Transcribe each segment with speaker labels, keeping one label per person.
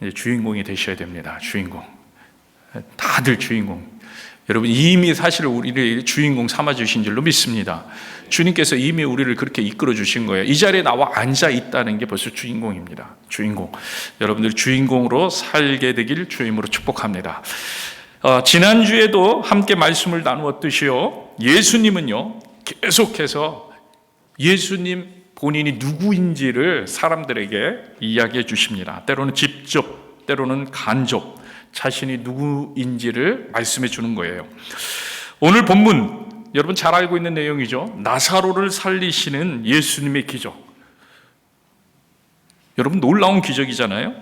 Speaker 1: 이제 주인공이 되셔야 됩니다. 주인공. 다들 주인공. 여러분 이미 사실 우리를 주인공 삼아주신 줄로 믿습니다. 주님께서 이미 우리를 그렇게 이끌어 주신 거예요. 이 자리에 나와 앉아 있다는 게 벌써 주인공입니다. 주인공. 여러분들 주인공으로 살게 되길 주임으로 축복합니다. 지난주에도 함께 말씀을 나누었듯이요, 예수님은요 계속해서 예수님 본인이 누구인지를 사람들에게 이야기해 주십니다. 때로는 직접, 때로는 간접 자신이 누구인지를 말씀해 주는 거예요. 오늘 본문 여러분 잘 알고 있는 내용이죠. 나사로를 살리시는 예수님의 기적. 여러분 놀라운 기적이잖아요.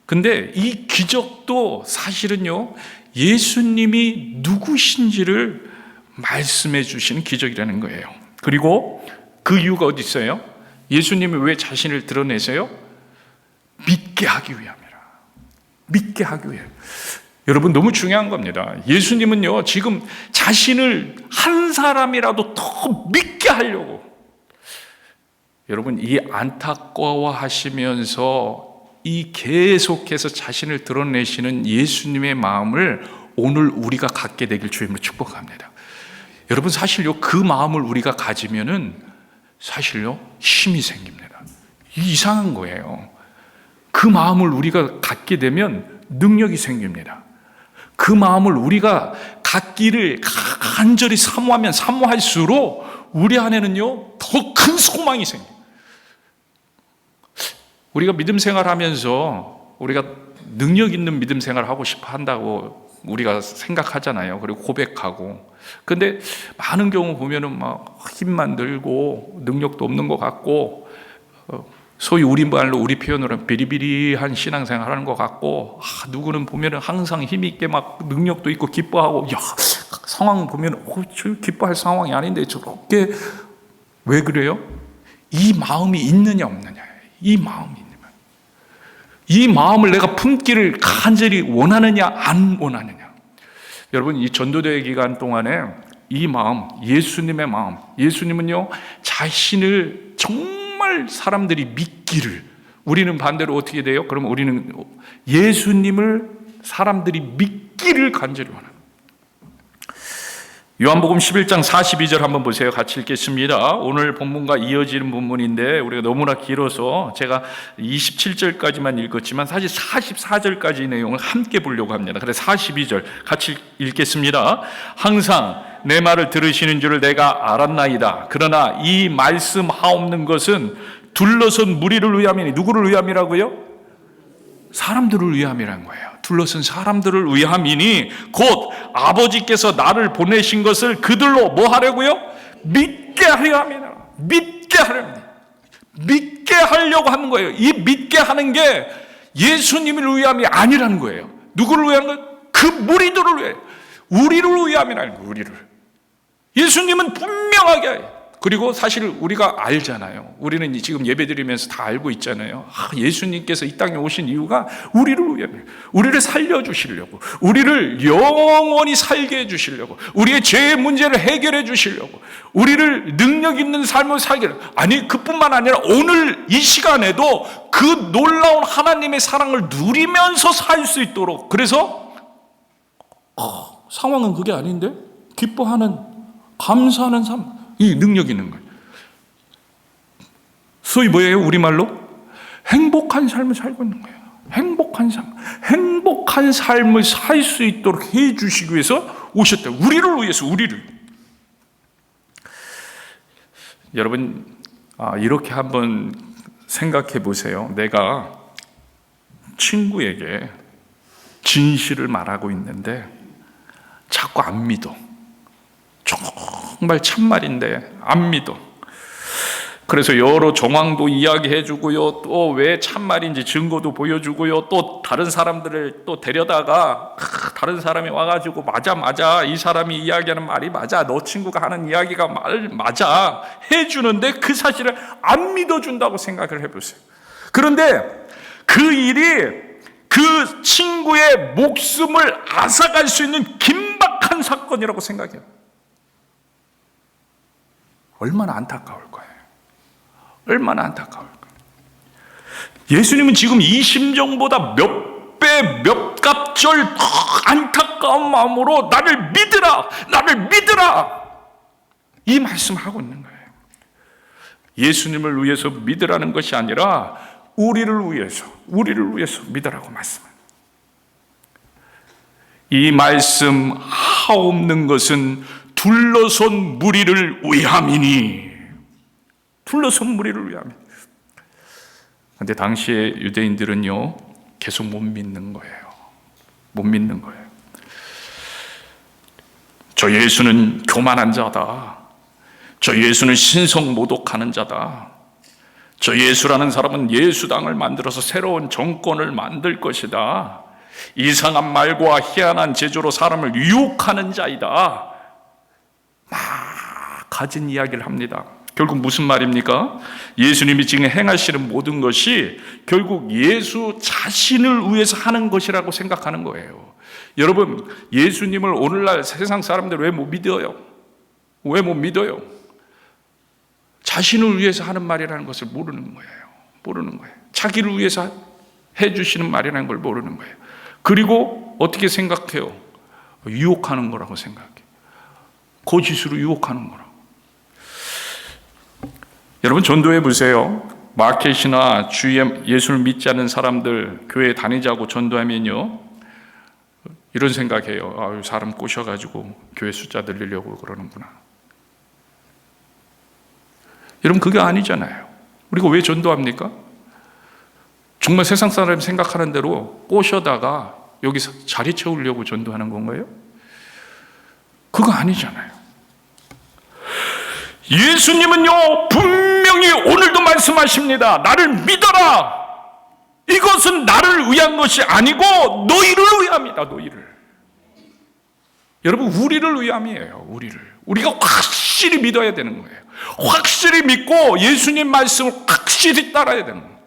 Speaker 1: 근데 이 기적도 사실은요 예수님이 누구신지를 말씀해 주시는 기적이라는 거예요. 그리고 그 이유가 어디 있어요? 예수님이 왜 자신을 드러내세요? 믿게 하기 위함이라. 믿게 하기 위해. 여러분 너무 중요한 겁니다. 예수님은요 지금 자신을 한 사람이라도 더 믿게 하려고, 여러분 이 안타까워하시면서 이 계속해서 자신을 드러내시는 예수님의 마음을 오늘 우리가 갖게 되길 주님으로 축복합니다. 여러분 사실요 그 마음을 우리가 가지면은 사실요 힘이 생깁니다. 이상한 거예요. 그 마음을 우리가 갖게 되면 능력이 생깁니다. 그 마음을 우리가 갖기를 간절히 사모하면 사모할수록 우리 안에는요 더 큰 소망이 생겨요. 우리가 믿음 생활하면서 우리가 능력 있는 믿음 생활을 하고 싶어 한다고 우리가 생각하잖아요. 그리고 고백하고. 근데 많은 경우 보면은 막 힘만 들고 능력도 없는 것 같고, 소위 우리 말로 우리 표현으로 비리비리한 신앙생활 하는 것 같고, 누구는 보면은 항상 힘 있게 막 능력도 있고 기뻐하고, 야 상황 보면 저 기뻐할 상황이 아닌데 저렇게 왜 그래요? 이 마음이 있느냐 없느냐. 이 마음이 있느냐. 이 마음을 내가 품기를 간절히 원하느냐 안 원하느냐. 여러분 이 전도대회 기간 동안에 이 마음, 예수님의 마음, 예수님은요 자신을 정말 사람들이 믿기를, 우리는 반대로 어떻게 돼요? 그러면 우리는 예수님을 사람들이 믿기를 간절히 원합니다. 요한복음 11장 42절 한번 보세요. 같이 읽겠습니다. 오늘 본문과 이어지는 본문인데 우리가 너무나 길어서 제가 27절까지만 읽었지만 사실 44절까지 내용을 함께 보려고 합니다. 그래서 42절 같이 읽겠습니다. 항상 내 말을 들으시는 줄을 내가 알았나이다. 그러나 이 말씀하옵는 것은 둘러선 무리를 위함이니, 누구를 위함이라고요? 사람들을 위함이란 거예요. 둘러선 사람들을 위함이니 곧 아버지께서 나를 보내신 것을 그들로 뭐 하려고요? 믿게 하려 함이라. 믿게 하려고. 믿게 하려고 하는 거예요. 이 믿게 하는 게 예수님을 위함이 아니라는 거예요. 누구를 위한 거예요? 그 무리들을 위해. 우리를 위함이라는 거예요. 우리를. 예수님은 분명하게. 그리고 사실 우리가 알잖아요. 우리는 지금 예배드리면서 다 알고 있잖아요. 예수님께서 이 땅에 오신 이유가 우리를 위해, 우리를 살려주시려고, 우리를 영원히 살게 해주시려고, 우리의 죄의 문제를 해결해 주시려고, 우리를 능력 있는 삶을 살게. 아니 그뿐만 아니라 오늘 이 시간에도 그 놀라운 하나님의 사랑을 누리면서 살 수 있도록. 그래서 상황은 그게 아닌데 기뻐하는, 감사하는 삶, 이 능력 있는 거예요. 소위 뭐예요? 우리말로 행복한 삶을 살고 있는 거예요. 행복한 삶, 행복한 삶을 살 수 있도록 해 주시기 위해서 오셨다. 우리를 위해서, 우리를. 여러분 이렇게 한번 생각해 보세요. 내가 친구에게 진실을 말하고 있는데 자꾸 안 믿어. 정말 참말인데 안 믿어. 그래서 여러 정황도 이야기해주고요, 또 왜 참말인지 증거도 보여주고요, 또 다른 사람들을 또 데려다가 다른 사람이 와가지고 맞아 이 사람이 이야기하는 말이 맞아, 너 친구가 하는 이야기가 맞아 해주는데 그 사실을 안 믿어준다고 생각을 해보세요. 그런데 그 일이 그 친구의 목숨을 앗아갈 수 있는 긴박한 사건이라고 생각해요. 얼마나 안타까울 거예요. 얼마나 안타까울 거예요. 예수님은 지금 이 심정보다 몇 배 몇 갑절 더 안타까운 마음으로 나를 믿으라, 나를 믿으라, 이 말씀을 하고 있는 거예요. 예수님을 위해서 믿으라는 것이 아니라 우리를 위해서 믿으라고 말씀합니다. 이 말씀 하옵는 것은 둘러선 무리를 위함이니, 둘러선 무리를 위함이니. 그런데 당시에 유대인들은요, 계속 못 믿는 거예요. 못 믿는 거예요. 저 예수는 교만한 자다. 저 예수는 신성 모독하는 자다. 저 예수라는 사람은 예수당을 만들어서 새로운 정권을 만들 것이다. 이상한 말과 희한한 제조로 사람을 유혹하는 자이다. 막 가진 이야기를 합니다. 결국 무슨 말입니까? 예수님이 지금 행하시는 모든 것이 결국 예수 자신을 위해서 하는 것이라고 생각하는 거예요. 여러분, 예수님을 오늘날 세상 사람들 왜 못 믿어요? 왜 못 믿어요? 자신을 위해서 하는 말이라는 것을 모르는 거예요. 모르는 거예요. 자기를 위해서 해주시는 말이라는 걸 모르는 거예요. 그리고 어떻게 생각해요? 유혹하는 거라고 생각해요. 거짓으로 유혹하는 거라고. 여러분, 전도해 보세요. 마켓이나 주위에 예수를 믿지 않는 사람들 교회 다니자고 전도하면요, 이런 생각해요. 사람 꼬셔가지고 교회 숫자 늘리려고 그러는구나. 여러분, 그게 아니잖아요. 우리가 왜 전도합니까? 정말 세상 사람이 생각하는 대로 꼬셔다가 여기서 자리 채우려고 전도하는 건가요? 그거 아니잖아요. 예수님은요, 분명히 오늘도 말씀하십니다. 나를 믿어라. 이것은 나를 위한 것이 아니고 너희를 위함이다. 너희를. 여러분, 우리를 위함이에요. 우리가 확실히 믿어야 되는 거예요. 확실히 믿고 예수님 말씀을 확실히 따라야 되는 거예요.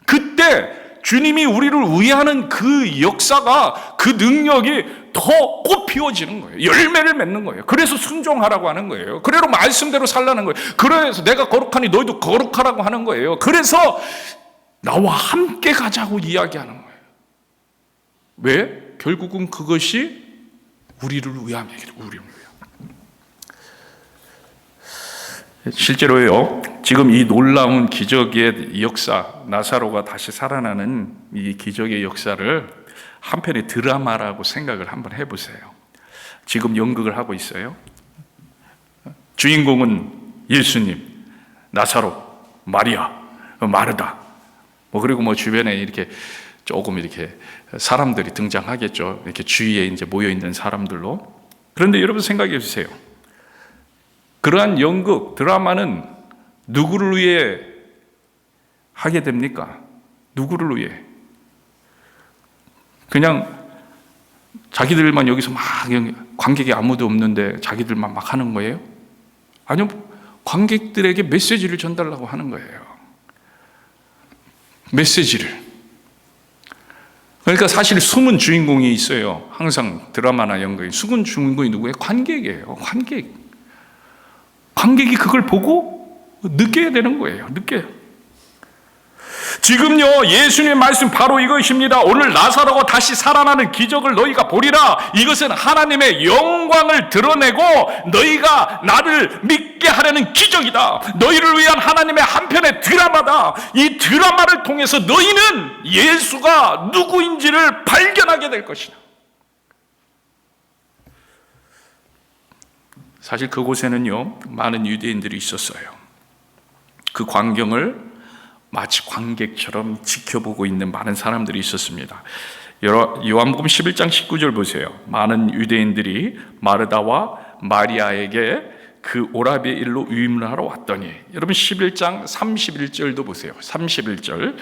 Speaker 1: 그때 주님이 우리를 위하는 그 역사가, 그 능력이 더 꽃피워지는 거예요. 열매를 맺는 거예요. 그래서 순종하라고 하는 거예요. 그래서 말씀대로 살라는 거예요. 그래서 내가 거룩하니 너희도 거룩하라고 하는 거예요. 그래서 나와 함께 가자고 이야기하는 거예요. 왜? 결국은 그것이 우리를 위함이에요. 우리를 위함. 실제로요, 지금 이 놀라운 기적의 역사, 나사로가 다시 살아나는 이 기적의 역사를 한편의 드라마라고 생각을 한번 해보세요. 지금 연극을 하고 있어요. 주인공은 예수님, 나사로, 마리아, 마르다, 그리고 주변에 이렇게 조금 이렇게 사람들이 등장하겠죠. 이렇게 주위에 이제 모여 있는 사람들로. 그런데 여러분 생각해 주세요. 그러한 연극, 드라마는 누구를 위해 하게 됩니까? 누구를 위해? 그냥 자기들만 여기서 막, 관객이 아무도 없는데 자기들만 막 하는 거예요? 아니요, 관객들에게 메시지를 전달하려고 하는 거예요. 메시지를. 그러니까 사실 숨은 주인공이 있어요. 항상 드라마나 연극에 숨은 주인공이 누구예요? 관객이에요. 관객이 그걸 보고 느껴야 되는 거예요. 느껴요. 지금요, 예수님의 말씀 바로 이것입니다. 오늘 나사로가 다시 살아나는 기적을 너희가 보리라. 이것은 하나님의 영광을 드러내고 너희가 나를 믿게 하려는 기적이다. 너희를 위한 하나님의 한편의 드라마다. 이 드라마를 통해서 너희는 예수가 누구인지를 발견하게 될 것이다. 사실 그곳에는요, 많은 유대인들이 있었어요. 그 광경을 마치 관객처럼 지켜보고 있는 많은 사람들이 있었습니다. 요한복음 11장 19절 보세요. 많은 유대인들이 마르다와 마리아에게 그 오라비의 일로 위임을 하러 왔더니, 여러분 11장 31절도 보세요. 31절,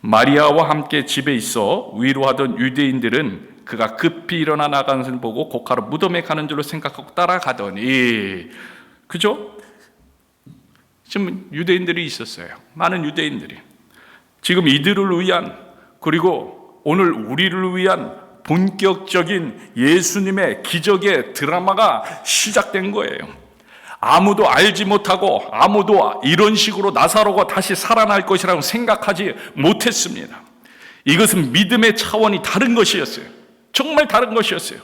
Speaker 1: 마리아와 함께 집에 있어 위로하던 유대인들은 그가 급히 일어나 나가는 것을 보고 곧가로 무덤에 가는 줄로 생각하고 따라가더니, 그죠? 지금 유대인들이 있었어요. 많은 유대인들이. 지금 이들을 위한, 그리고 오늘 우리를 위한 본격적인 예수님의 기적의 드라마가 시작된 거예요. 아무도 알지 못하고 아무도 이런 식으로 나사로가 다시 살아날 것이라고 생각하지 못했습니다. 이것은 믿음의 차원이 다른 것이었어요. 정말 다른 것이었어요.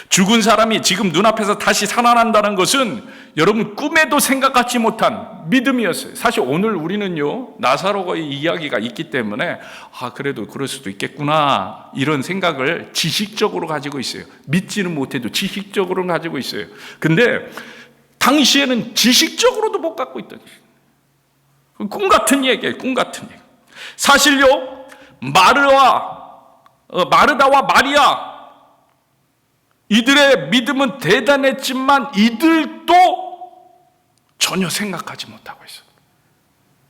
Speaker 1: 죽은 사람이 지금 눈앞에서 다시 살아난다는 것은 여러분 꿈에도 생각하지 못한 믿음이었어요. 사실 오늘 우리는요, 나사로의 이야기가 있기 때문에 그래도 그럴 수도 있겠구나 이런 생각을 지식적으로 가지고 있어요. 믿지는 못해도 지식적으로는 가지고 있어요. 근데 당시에는 지식적으로도 못 갖고 있던 꿈 같은 얘기예요. 꿈 같은 얘기. 사실요, 마르다와 마리아, 이들의 믿음은 대단했지만 이들도 전혀 생각하지 못하고 있었어요.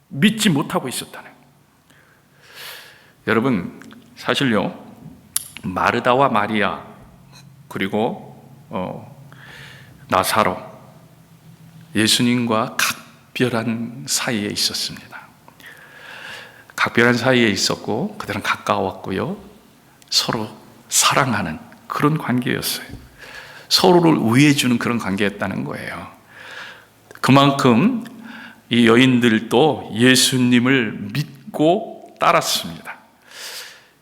Speaker 1: 믿지 못하고 있었다는 거예요. 여러분, 사실요, 마르다와 마리아 그리고 나사로, 예수님과 각별한 사이에 있었습니다. 각별한 사이에 있었고 그들은 가까웠고요, 서로 사랑하는 그런 관계였어요. 서로를 우애해주는 그런 관계였다는 거예요. 그만큼 이 여인들도 예수님을 믿고 따랐습니다.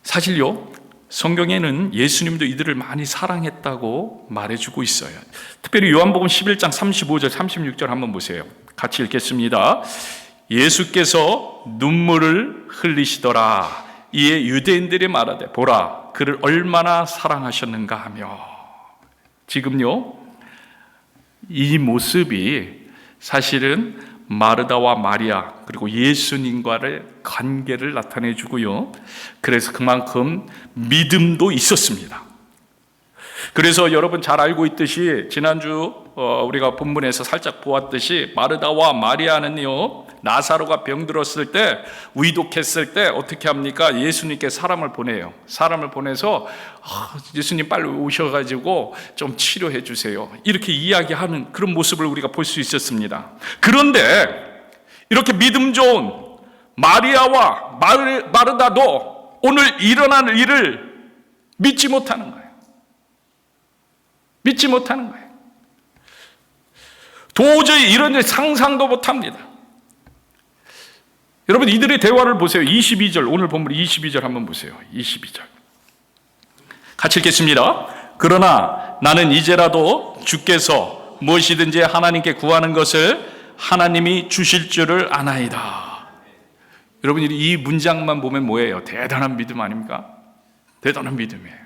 Speaker 1: 사실요, 성경에는 예수님도 이들을 많이 사랑했다고 말해주고 있어요. 특별히 요한복음 11장 35절 36절 한번 보세요. 같이 읽겠습니다. 예수께서 눈물을 흘리시더라. 이에 유대인들이 말하되 보라, 그를 얼마나 사랑하셨는가 하며. 지금요, 이 모습이 사실은 마르다와 마리아 그리고 예수님과의 관계를 나타내 주고요, 그래서 그만큼 믿음도 있었습니다. 그래서 여러분 잘 알고 있듯이 지난주 우리가 본문에서 살짝 보았듯이 마르다와 마리아는요, 나사로가 병들었을 때, 위독했을 때 어떻게 합니까? 예수님께 사람을 보내요. 사람을 보내서 예수님 빨리 오셔가지고 좀 치료해 주세요, 이렇게 이야기하는 그런 모습을 우리가 볼 수 있었습니다. 그런데 이렇게 믿음 좋은 마리아와 마르다도 오늘 일어날 일을 믿지 못하는 거예요. 믿지 못하는 거예요. 도저히 이런 일 상상도 못합니다. 여러분, 이들의 대화를 보세요. 22절, 오늘 본문 22절 한번 보세요. 22절 같이 읽겠습니다. 그러나 나는 이제라도 주께서 무엇이든지 하나님께 구하는 것을 하나님이 주실 줄을 아나이다. 여러분, 이 문장만 보면 뭐예요? 대단한 믿음 아닙니까? 대단한 믿음이에요.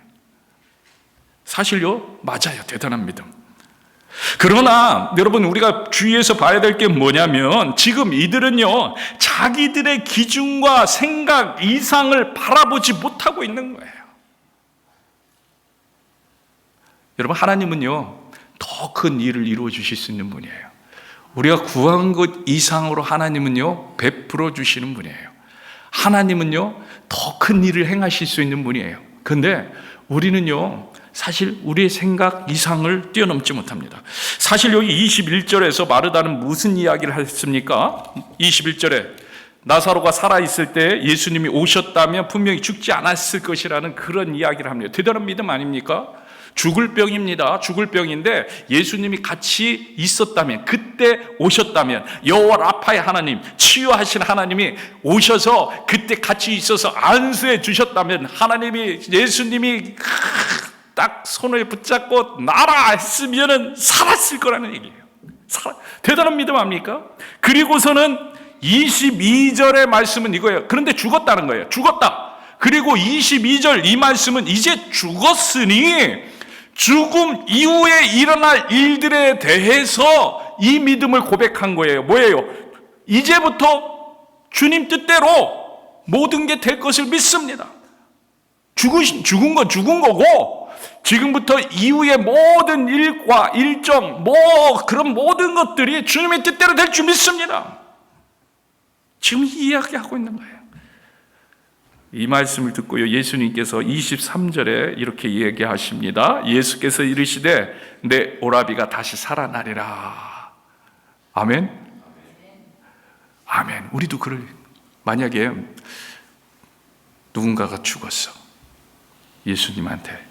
Speaker 1: 사실요, 맞아요. 대단한 믿음. 그러나 여러분, 우리가 주의해서 봐야 될 게 뭐냐면, 지금 이들은요, 자기들의 기준과 생각 이상을 바라보지 못하고 있는 거예요. 여러분, 하나님은요, 더 큰 일을 이루어 주실 수 있는 분이에요. 우리가 구한 것 이상으로 하나님은요, 베풀어 주시는 분이에요. 하나님은요, 더 큰 일을 행하실 수 있는 분이에요. 그런데 우리는요, 사실 우리의 생각 이상을 뛰어넘지 못합니다. 사실 여기 21절에서 마르다는 무슨 이야기를 했습니까? 21절에 나사로가 살아있을 때 예수님이 오셨다면 분명히 죽지 않았을 것이라는 그런 이야기를 합니다. 대단한 믿음 아닙니까? 죽을 병입니다. 죽을 병인데 예수님이 같이 있었다면, 그때 오셨다면, 여호와 라파의 하나님, 치유하신 하나님이 오셔서 그때 같이 있어서 안수해 주셨다면, 하나님이, 예수님이 딱 손을 붙잡고 나라 했으면 살았을 거라는 얘기예요. 대단한 믿음 아닙니까? 그리고서는 22절의 말씀은 이거예요. 그런데 죽었다는 거예요. 죽었다. 그리고 22절 이 말씀은 이제 죽었으니 죽음 이후에 일어날 일들에 대해서 이 믿음을 고백한 거예요. 뭐예요? 이제부터 주님 뜻대로 모든 게 될 것을 믿습니다. 죽은 건 죽은 거고, 지금부터 이후의 모든 일과 일정, 그런 모든 것들이 주님의 뜻대로 될 줄 믿습니다. 지금 이야기하고 있는 거예요. 이 말씀을 듣고요, 예수님께서 23절에 이렇게 얘기하십니다. 예수께서 이르시되 내 오라비가 다시 살아나리라. 아멘. 아멘. 우리도 만약에 누군가가 죽었어, 예수님한테,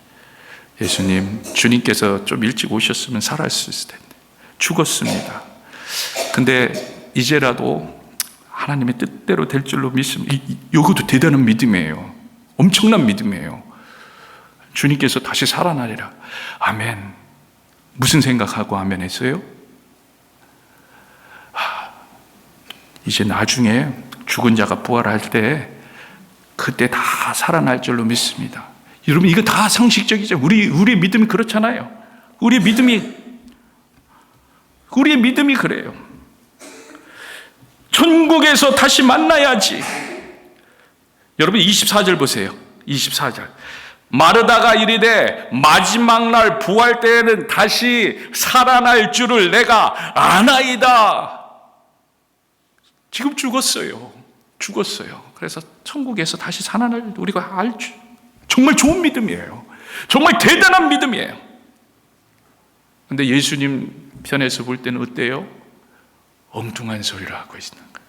Speaker 1: 예수님, 주님께서 좀 일찍 오셨으면 살았을 텐데 죽었습니다. 근데 이제라도 하나님의 뜻대로 될 줄로 믿습니다. 이것도 대단한 믿음이에요. 엄청난 믿음이에요. 주님께서 다시 살아나리라. 아멘. 무슨 생각하고 아멘 했어요? 이제 나중에 죽은 자가 부활할 때 그때 다 살아날 줄로 믿습니다. 여러분, 이거 다 상식적이죠. 우리의 믿음이 그렇잖아요. 우리의 믿음이 그래요. 천국에서 다시 만나야지. 여러분 24절 보세요. 24절. 마르다가 이르되 마지막 날 부활 때에는 다시 살아날 줄을 내가 아나이다. 지금 죽었어요. 그래서 천국에서 다시 살아날 우리가 알죠. 정말 좋은 믿음이에요. 정말 대단한 믿음이에요. 그런데 예수님 편에서 볼 때는 어때요? 엉뚱한 소리를 하고 있는 거예요.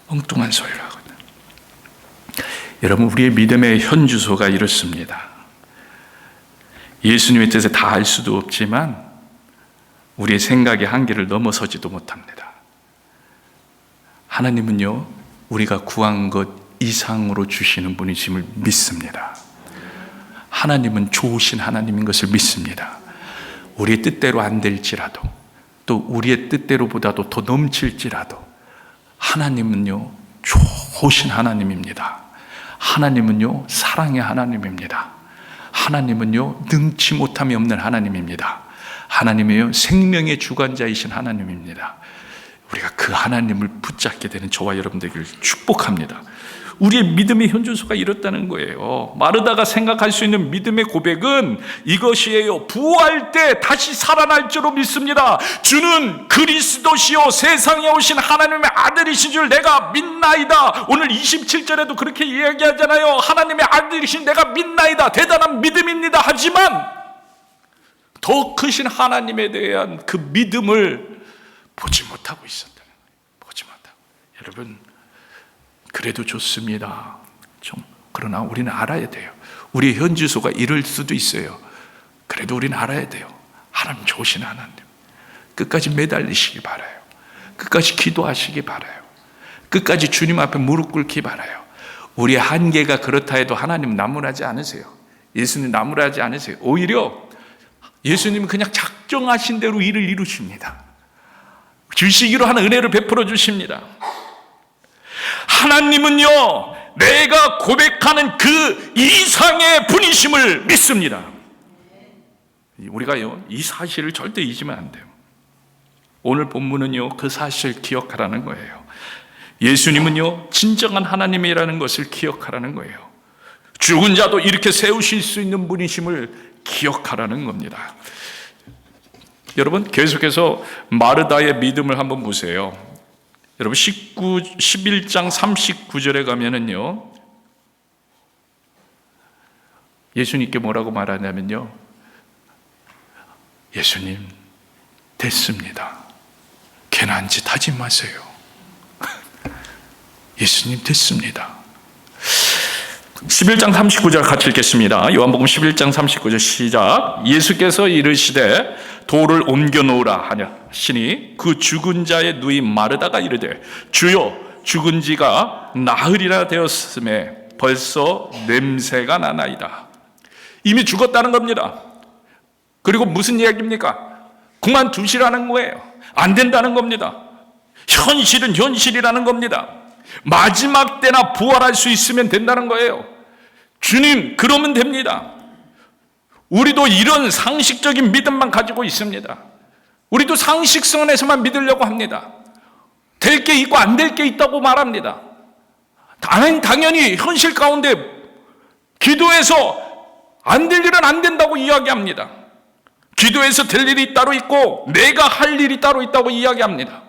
Speaker 1: 엉뚱한 소리를 하거든요. 여러분, 우리의 믿음의 현주소가 이렇습니다. 예수님의 뜻을 다 알 수도 없지만 우리의 생각의 한계를 넘어서지도 못합니다. 하나님은요, 우리가 구한 것 이상으로 주시는 분이심을 믿습니다. 하나님은 좋으신 하나님인 것을 믿습니다. 우리의 뜻대로 안 될지라도, 또 우리의 뜻대로보다도 더 넘칠지라도 하나님은요, 좋으신 하나님입니다. 하나님은요, 사랑의 하나님입니다. 하나님은요, 능치 못함이 없는 하나님입니다. 하나님이요, 생명의 주관자이신 하나님입니다. 우리가 그 하나님을 붙잡게 되는 저와 여러분들을 축복합니다. 우리의 믿음의 현주소가 이렇다는 거예요. 마르다가 생각할 수 있는 믿음의 고백은 이것이에요. 부활 때 다시 살아날 줄로 믿습니다. 주는 그리스도시요 세상에 오신 하나님의 아들이신 줄 내가 믿나이다. 오늘 27절에도 그렇게 이야기하잖아요. 하나님의 아들이신 내가 믿나이다. 대단한 믿음입니다. 하지만 더 크신 하나님에 대한 그 믿음을 보지 못하고 있었다는 거예요. 보지 못하고. 여러분, 그래도 좋습니다. 그러나 우리는 알아야 돼요. 우리의 현주소가 이럴 수도 있어요. 그래도 우리는 알아야 돼요. 하나님 좋으신 하나님. 끝까지 매달리시기 바라요. 끝까지 기도하시기 바라요. 끝까지 주님 앞에 무릎 꿇기 바라요. 우리의 한계가 그렇다 해도 하나님 나무라지 않으세요. 예수님 나무라지 않으세요. 오히려 예수님은 그냥 작정하신 대로 일을 이루십니다. 주시기로 하는 은혜를 베풀어 주십니다. 하나님은요, 내가 고백하는 그 이상의 분이심을 믿습니다. 우리가요, 이 사실을 절대 잊으면 안 돼요. 오늘 본문은요, 그 사실을 기억하라는 거예요. 예수님은요, 진정한 하나님이라는 것을 기억하라는 거예요. 죽은 자도 이렇게 세우실 수 있는 분이심을 기억하라는 겁니다. 여러분, 계속해서 마르다의 믿음을 한번 보세요. 여러분 11장 39절에 가면은요, 예수님께 뭐라고 말하냐면요, 예수님 됐습니다. 괜한 짓 하지 마세요. 예수님 됐습니다. 11장 39절 같이 읽겠습니다. 요한복음 11장 39절 시작. 예수께서 이르시되 돌을 옮겨 놓으라 하시니 그 죽은 자의 누이 마르다가 이르되 주여 죽은 지가 나흘이나 되었음에 벌써 냄새가 나나이다. 이미 죽었다는 겁니다. 그리고 무슨 이야기입니까? 그만두시라는 거예요. 안 된다는 겁니다. 현실은 현실이라는 겁니다. 마지막 때나 부활할 수 있으면 된다는 거예요. 주님, 그러면 됩니다. 우리도 이런 상식적인 믿음만 가지고 있습니다. 우리도 상식선에서만 믿으려고 합니다. 될 게 있고 안 될 게 있다고 말합니다. 당연히 현실 가운데 기도해서 안 될 일은 안 된다고 이야기합니다. 기도해서 될 일이 따로 있고 내가 할 일이 따로 있다고 이야기합니다.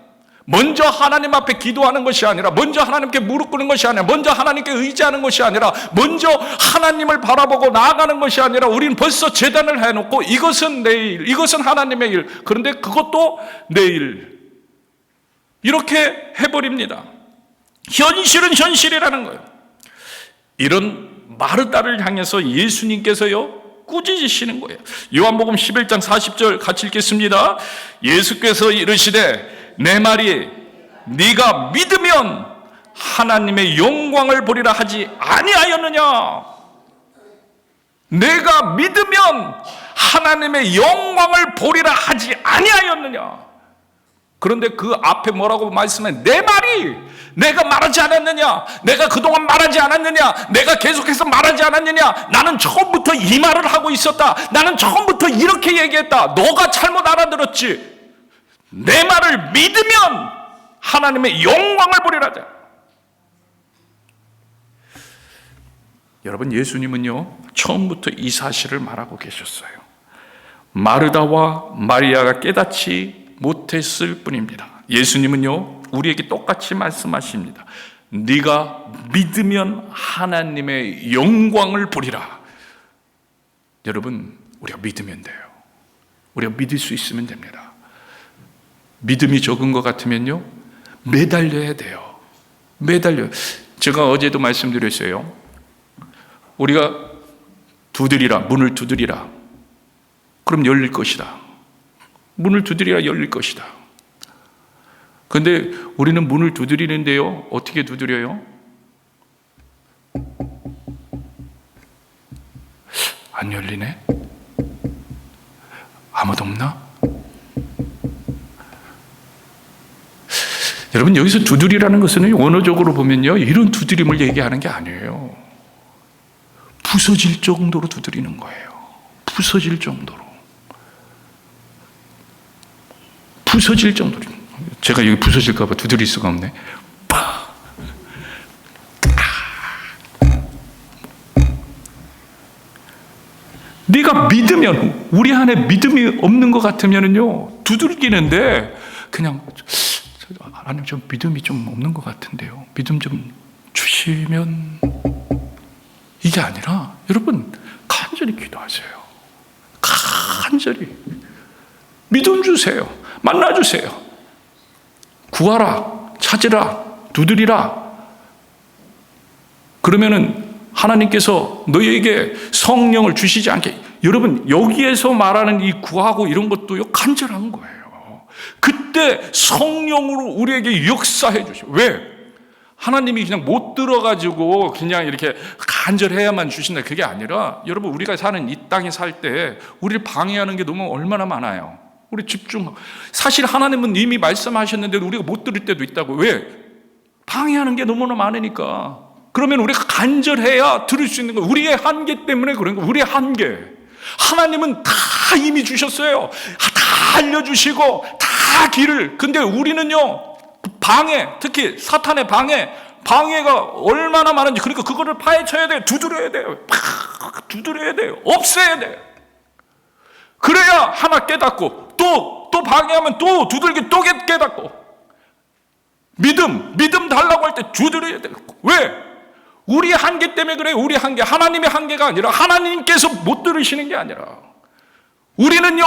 Speaker 1: 먼저 하나님 앞에 기도하는 것이 아니라, 먼저 하나님께 무릎 꿇는 것이 아니라, 먼저 하나님께 의지하는 것이 아니라, 먼저 하나님을 바라보고 나아가는 것이 아니라 우리는 벌써 제단을 해놓고 이것은 내일, 이것은 하나님의 일, 그런데 그것도 내일, 이렇게 해버립니다. 현실은 현실이라는 거예요. 이런 마르다를 향해서 예수님께서요 꾸짖으시는 거예요. 요한복음 11장 40절 같이 읽겠습니다. 예수께서 이르시되 내 말이 네가 믿으면 하나님의 영광을 보리라 하지 아니하였느냐? 내가 믿으면 하나님의 영광을 보리라 하지 아니하였느냐? 그런데 그 앞에 뭐라고 말씀해? 내 말이 내가 말하지 않았느냐? 내가 그동안 말하지 않았느냐? 내가 계속해서 말하지 않았느냐? 나는 처음부터 이 말을 하고 있었다. 나는 처음부터 이렇게 얘기했다. 너가 잘못 알아들었지. 내 말을 믿으면 하나님의 영광을 보리라 하자. 여러분, 예수님은요 처음부터 이 사실을 말하고 계셨어요. 마르다와 마리아가 깨닫지 못했을 뿐입니다. 예수님은요 우리에게 똑같이 말씀하십니다. 네가 믿으면 하나님의 영광을 보리라. 여러분, 우리가 믿으면 돼요. 우리가 믿을 수 있으면 됩니다. 믿음이 적은 것 같으면요 매달려야 돼요. 매달려. 제가 어제도 말씀드렸어요. 우리가 두드리라, 문을 두드리라. 그럼 열릴 것이다. 문을 두드리라, 열릴 것이다. 그런데 우리는 문을 두드리는데요 어떻게 두드려요? 안 열리네? 아무도 없나? 여러분, 여기서 두드리라는 것은 원어적으로 보면요 이런 두드림을 얘기하는 게 아니에요. 부서질 정도로 두드리는 거예요. 부서질 정도로. 부서질 정도로. 제가 여기 부서질까 봐 두드릴 수가 없네. 네가 믿으면, 우리 안에 믿음이 없는 것 같으면요 두들기는데 그냥 하나님 좀 믿음이 좀 없는 것 같은데요. 믿음 좀 주시면, 이게 아니라 여러분 간절히 기도하세요. 간절히 믿음 주세요. 만나주세요. 구하라, 찾으라, 두드리라. 그러면은 하나님께서 너희에게 성령을 주시지 않게. 여러분, 여기에서 말하는 이 구하고 이런 것도요 간절한 거예요. 그때 성령으로 우리에게 역사해 주셔. 왜? 하나님이 그냥 못 들어가지고 그냥 이렇게 간절해야만 주신다, 그게 아니라 여러분, 우리가 사는 이 땅에 살 때 우리를 방해하는 게 너무 얼마나 많아요. 우리 집중. 사실 하나님은 이미 말씀하셨는데도 우리가 못 들을 때도 있다고. 왜? 방해하는 게 너무나 많으니까. 그러면 우리가 간절해야 들을 수 있는 거. 우리의 한계 때문에 그런 거. 우리의 한계. 하나님은 다 이미 주셨어요. 다 알려주시고 다 길을. 근데 우리는요 방해, 특히 사탄의 방해가 얼마나 많은지. 그러니까 그거를 파헤쳐야 돼요. 두드려야 돼요. 두드려야 돼요. 없애야 돼요. 그래야 하나 깨닫고 또 방해하면 또 두들기 또 깨닫고. 믿음 달라고 할 때 두드려야 돼요. 왜? 우리의 한계 때문에 그래요. 우리 한계. 하나님의 한계가 아니라, 하나님께서 못 들으시는 게 아니라, 우리는요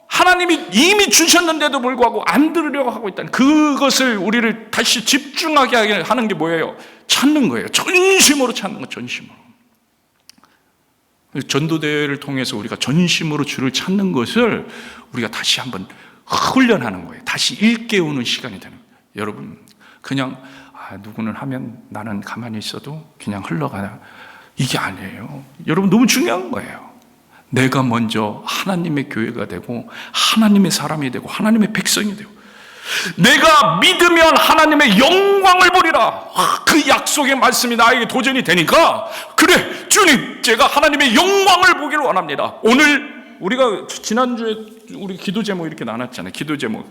Speaker 1: 하나님이 이미 주셨는데도 불구하고 안 들으려고 하고 있다는, 그것을 우리를 다시 집중하게 하는 게 뭐예요? 찾는 거예요. 전심으로 찾는 거. 전심으로. 전도대회를 통해서 우리가 전심으로 주를 찾는 것을 우리가 다시 한번 훈련하는 거예요. 다시 일깨우는 시간이 되는 거예요. 여러분, 그냥 누구는 하면 나는 가만히 있어도 그냥 흘러가나, 이게 아니에요. 여러분, 너무 중요한 거예요. 내가 먼저 하나님의 교회가 되고 하나님의 사람이 되고 하나님의 백성이 되고, 내가 믿으면 하나님의 영광을 보리라. 그 약속의 말씀이 나에게 도전이 되니까, 그래 주님, 제가 하나님의 영광을 보기를 원합니다. 오늘 우리가 지난주에 우리 기도 제목 이렇게 나눴잖아요. 기도 제목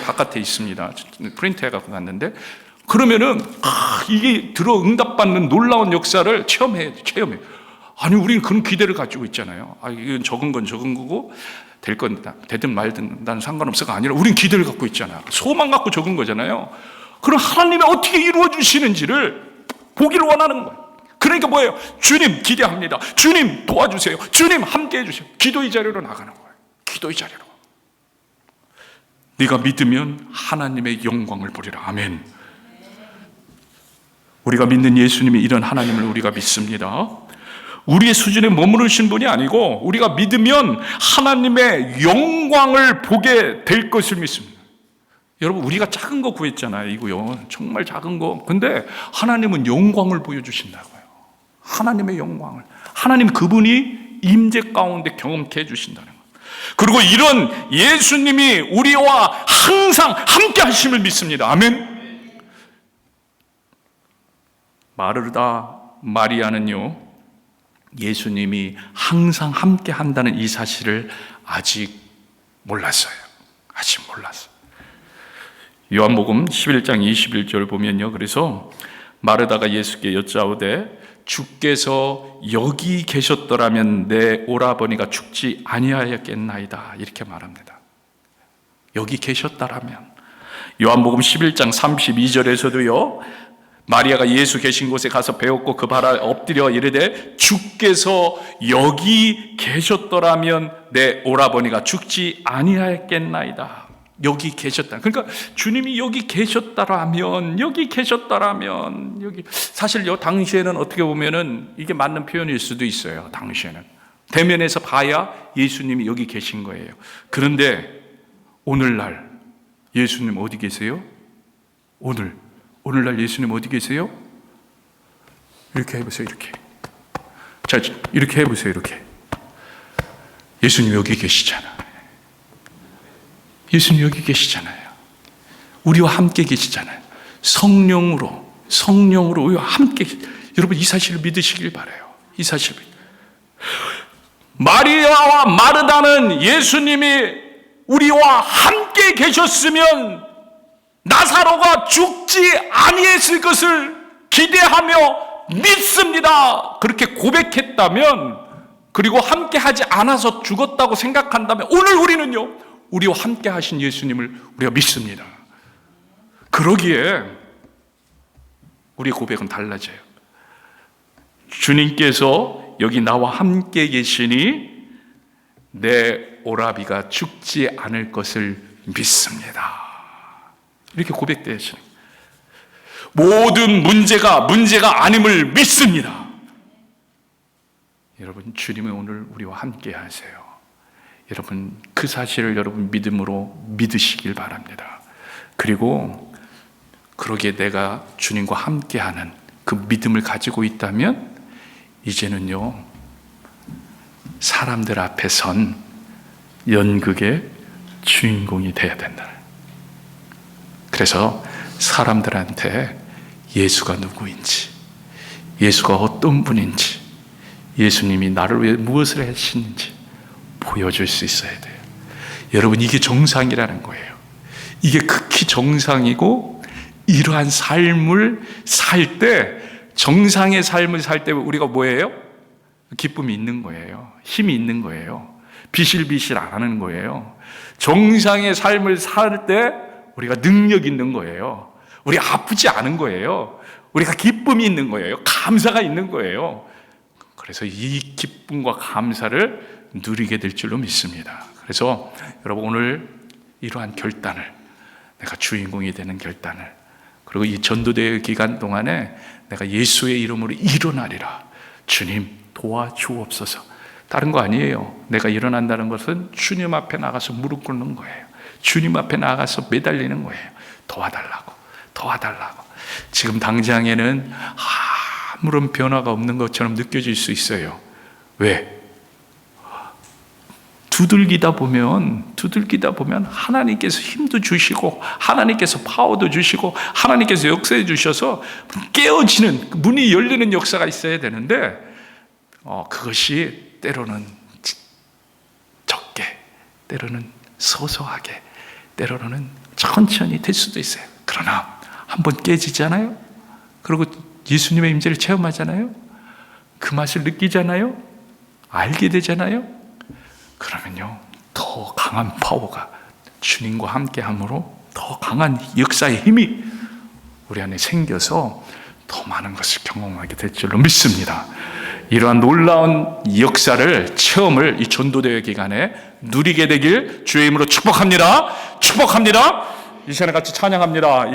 Speaker 1: 바깥에 있습니다. 프린트해 갖고 갔는데, 그러면은 이게 들어 응답받는 놀라운 역사를 체험해. 아니, 우리는 그런 기대를 가지고 있잖아요. 이건 적은 건 적은 거고 될 건 되든 말든 난 상관없어가 아니라, 우린 기대를 갖고 있잖아. 소망 갖고 적은 거잖아요. 그럼 하나님이 어떻게 이루어 주시는지를 보기를 원하는 거예요. 그러니까 뭐예요? 주님 기대합니다. 주님 도와주세요. 주님 함께해 주세요. 기도의 자리로 나가는 거예요. 기도의 자리로. 네가 믿으면 하나님의 영광을 보리라. 아멘. 우리가 믿는 예수님이 이런 하나님을 우리가 믿습니다. 우리의 수준에 머무르신 분이 아니고, 우리가 믿으면 하나님의 영광을 보게 될 것을 믿습니다. 여러분, 우리가 작은 거 구했잖아요. 이거요. 정말 작은 거. 근데 하나님은 영광을 보여주신다고요. 하나님의 영광을. 하나님 그분이 임재 가운데 경험케 해주신다는 거예요. 그리고 이런 예수님이 우리와 항상 함께 하심을 믿습니다. 아멘. 마르다 마리아는요, 예수님이 항상 함께 한다는 이 사실을 아직 몰랐어요. 아직 몰랐어요. 요한복음 11장 21절 보면요, 그래서 마르다가 예수께 여짜오되 주께서 여기 계셨더라면 내 오라버니가 죽지 아니하였겠나이다, 이렇게 말합니다. 여기 계셨다라면. 요한복음 11장 32절에서도요, 마리아가 예수 계신 곳에 가서 배웠고 그 발 아래 엎드려 이르되 주께서 여기 계셨더라면 내 오라버니가 죽지 아니하였겠나이다. 여기 계셨다. 그러니까 주님이 여기 계셨다라면, 여기 사실요, 당시에는 어떻게 보면은 이게 맞는 표현일 수도 있어요. 당시에는 대면에서 봐야 예수님이 여기 계신 거예요. 그런데 오늘날 예수님 어디 계세요? 오늘날 예수님 어디 계세요? 이렇게 해보세요. 이렇게. 자, 이렇게 해보세요. 이렇게. 예수님 여기 계시잖아. 예수님 여기 계시잖아요. 우리와 함께 계시잖아요. 성령으로 우리와 함께. 여러분, 이 사실을 믿으시길 바라요. 이 사실을. 마리아와 마르다는 예수님이 우리와 함께 계셨으면 나사로가 죽지 아니했을 것을 기대하며 믿습니다. 그렇게 고백했다면, 그리고 함께 하지 않아서 죽었다고 생각한다면, 오늘 우리는요, 우리와 함께 하신 예수님을 우리가 믿습니다. 그러기에 우리의 고백은 달라져요. 주님께서 여기 나와 함께 계시니 내 오라비가 죽지 않을 것을 믿습니다. 이렇게 고백되시는, 모든 문제가 아님을 믿습니다. 여러분, 주님은 오늘 우리와 함께 하세요. 여러분, 그 사실을 여러분 믿음으로 믿으시길 바랍니다. 그리고 그러기에 내가 주님과 함께하는 그 믿음을 가지고 있다면 이제는요, 사람들 앞에 선 연극의 주인공이 돼야 된다. 그래서 사람들한테 예수가 누구인지, 예수가 어떤 분인지, 예수님이 나를 위해 무엇을 하시는지 보여줄 수 있어야 돼요. 여러분, 이게 정상이라는 거예요. 이게 극히 정상이고, 이러한 삶을 살 때, 정상의 삶을 살 때 우리가 뭐예요? 기쁨이 있는 거예요. 힘이 있는 거예요. 비실비실 안 하는 거예요. 정상의 삶을 살 때 우리가 능력 있는 거예요. 우리 아프지 않은 거예요. 우리가 기쁨이 있는 거예요. 감사가 있는 거예요. 그래서 이 기쁨과 감사를 누리게 될 줄로 믿습니다. 그래서 여러분, 오늘 이러한 결단을, 내가 주인공이 되는 결단을, 그리고 이 전도대회 기간 동안에 내가 예수의 이름으로 일어나리라. 주님 도와주옵소서. 다른 거 아니에요. 내가 일어난다는 것은 주님 앞에 나가서 무릎 꿇는 거예요. 주님 앞에 나가서 매달리는 거예요. 도와달라고. 지금 당장에는 아무런 변화가 없는 것처럼 느껴질 수 있어요. 왜? 두들기다 보면 하나님께서 힘도 주시고, 하나님께서 파워도 주시고, 하나님께서 역사해 주셔서 깨어지는, 문이 열리는 역사가 있어야 되는데, 그것이 때로는 적게, 때로는 소소하게, 때로는 천천히 될 수도 있어요. 그러나 한번 깨지잖아요. 그리고 예수님의 임재를 체험하잖아요. 그 맛을 느끼잖아요. 알게 되잖아요. 그러면요, 더 강한 파워가, 주님과 함께함으로 더 강한 역사의 힘이 우리 안에 생겨서 더 많은 것을 경험하게 될 줄로 믿습니다. 이러한 놀라운 역사를, 체험을 이 전도대회 기간에 누리게 되길 주의 이름으로 축복합니다. 이 시간에 같이 찬양합니다.